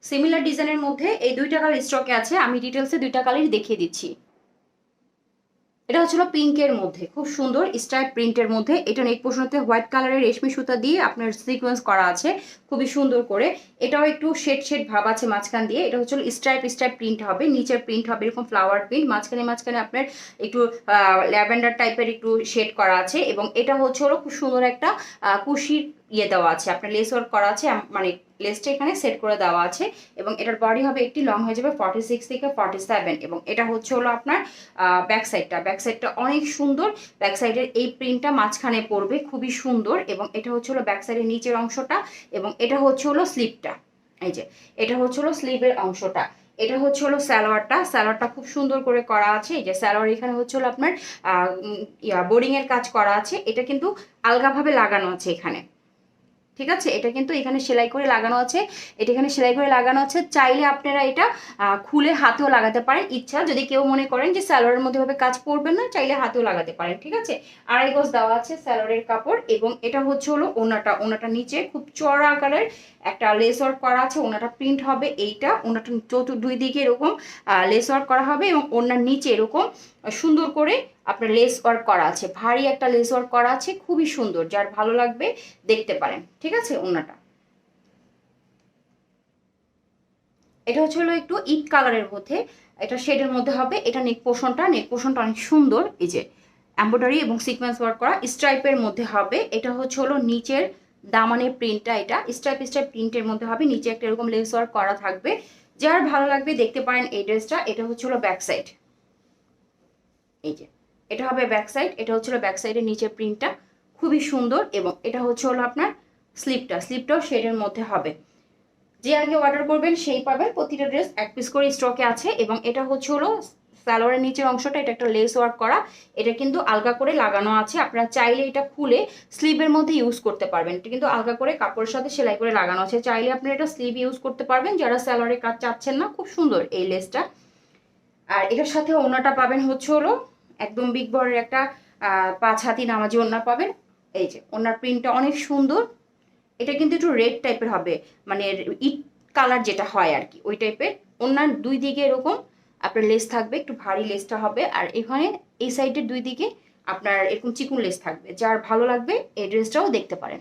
Similar ডিজাইনের মধ্যে এই দুইটা কালার স্টকে আছে, আমি ডিটেলসে দুইটা কালারই দেখিয়ে দিচ্ছি। এটা হচ্ছিল পিঙ্কের মধ্যে, খুব সুন্দর স্ট্রাইপ প্রিন্টের মধ্যে। এটা নেক পোর্শনতে হোয়াইট কালারের রেশমি সুতা দিয়ে আপনার সিকোয়েন্স করা আছে খুবই সুন্দর করে। এটাও একটু শেড শেড ভাব আছে মাঝখান দিয়ে। এটা হচ্ছিল স্ট্রাইপ স্ট্রাইপ প্রিন্ট হবে, নিচের প্রিন্ট হবে এরকম ফ্লাওয়ার প্রিন্ট, মাঝখানে মাঝখানে আপনার একটু ল্যাভেন্ডার টাইপের একটু শেড করা আছে। এবং এটা হচ্ছে হলো খুব সুন্দর একটা কুশির ইয়ে দেওয়া আছে, আপনার লেস ওয়ার্ক করা আছে, মানে লেসটা এখানে সেট করে দেওয়া আছে। এবং এটার বডি হবে একটি লং হয়ে যাবে 46 থেকে 47। এবং এটা হচ্ছে হলো আপনার ব্যাক সাইডটা অনেক সুন্দর। ব্যাক সাইডের এই প্রিন্টটা মাঝখানে পড়বে, খুবই সুন্দর। এবং এটা হচ্ছে হলো ব্যাক সাইডের নিচের অংশটা, এবং এটা হচ্ছে হলো স্লিভটা। এই যে এটা হচ্ছে হলো স্লিভের অংশটা। এটা হচ্ছে হলো স্যালোয়ারটা খুব সুন্দর করে করা আছে। এই যে স্যালোয়ার এখানে হচ্ছে হলো আপনার বোরিং এর কাজ করা আছে। এটা কিন্তু আলগাভাবে লাগানো আছে এখানে, ঠিক আছে। এটা কিন্তু এখানে সেলাই করে লাগানো আছে, এটা এখানে সেলাই করে লাগানো আছে। চাইলে আপনারা এটা খুলে হাতেও লাগাতে পারেন, ইচ্ছা যদি কেউ মনে করেন যে স্যালোয়ারের মধ্যে ভাবে কাজ পড়বে না, চাইলে হাতেও লাগাতে পারেন, ঠিক আছে। আড়াই গজ দেওয়া আছে স্যালোয়ারের কাপড়। এবং এটা হচ্ছে হলো ওনাটা নিচে খুব চড়া আকারের একটা লেস ওয়ার্ক করা আছে। ওনাটা প্রিন্ট হবে এইটা, ওনাটা দুই দিকে এরকম লেস ওয়ার্ক করা হবে। এবং ওনার নিচে এরকম সুন্দর করে আপনার লেস ওয়ার্ক করা আছে, ভারী একটা লেস ওয়ার্ক করা আছে, খুবই সুন্দর। যার ভালো লাগবে দেখতে পারেন, ঠিক আছে। ওনাটা এটা হচ্ছে হলো একটু ইট কালারের মধ্যে, এটা শেডের মধ্যে হবে। এটা নেক পোর্শনটা অনেক সুন্দর। এই যে এমব্রয়ডারি এবং সিকোয়েন্স ওয়ার্ক করা স্ট্রাইপের মধ্যে হবে। এটা হচ্ছে হলো নিচের দামানের প্রিন্টটা, এটা স্ট্রাইপ প্রিন্টের মধ্যে হবে। নিচে একটা এরকম লেস ওয়ার্ক করা থাকবে। যার ভালো লাগবে দেখতে পারেন এই ড্রেসটা। এটা হচ্ছে হলো ব্যাক সাইড, এই যে এটা হবে ব্যাক সাইড। এটা হচ্ছে ব্যাক সাইডের নিচের প্রিন্টটা খুবই সুন্দর। এবং এটা হচ্ছে হলো আপনার স্লিপটাও শেডের মধ্যে হবে। যে আগে অর্ডার করবেন সেই পাবেন। প্রতিটা ড্রেস এক পিস করে স্টকে আছে। এবং এটা হচ্ছে হলো সালোয়ারের নিচের অংশটা, এটা একটা লেস ওয়ার্ক করা। এটা কিন্তু আলগা করে লাগানো আছে, আপনারা চাইলে এটা খুলে স্লিভের মধ্যে ইউজ করতে পারবেন। এটা কিন্তু আলগা করে কাপড়ের সাথে সেলাই করে লাগানো আছে, চাইলে আপনারা এটা স্লিভ ইউজ করতে পারবেন যারা সালোয়ারের কাজ চাচ্ছেন না। খুব সুন্দর এই লেসটা। আর এটার সাথে ওড়নাটা পাবেন হচ্ছে হলো একদম বিগ বড়ের একটা 5 হাতি নামাজি ওড়না পাবেন। এই যে ওড়নার প্রিন্টটা অনেক সুন্দর। এটা কিন্তু একটু রেড টাইপের হবে, মানে ইট কালার যেটা হয় আর কি, ওই টাইপের। ওড়নার দুই দিকে এরকম আপনার লেস থাকবে, একটু ভারী লেসটা হবে। আর এখানে এই সাইডের দুই দিকে আপনার এরকম চিকুন লেস থাকবে। যার ভালো লাগবে এই ড্রেসটাও দেখতে পারেন।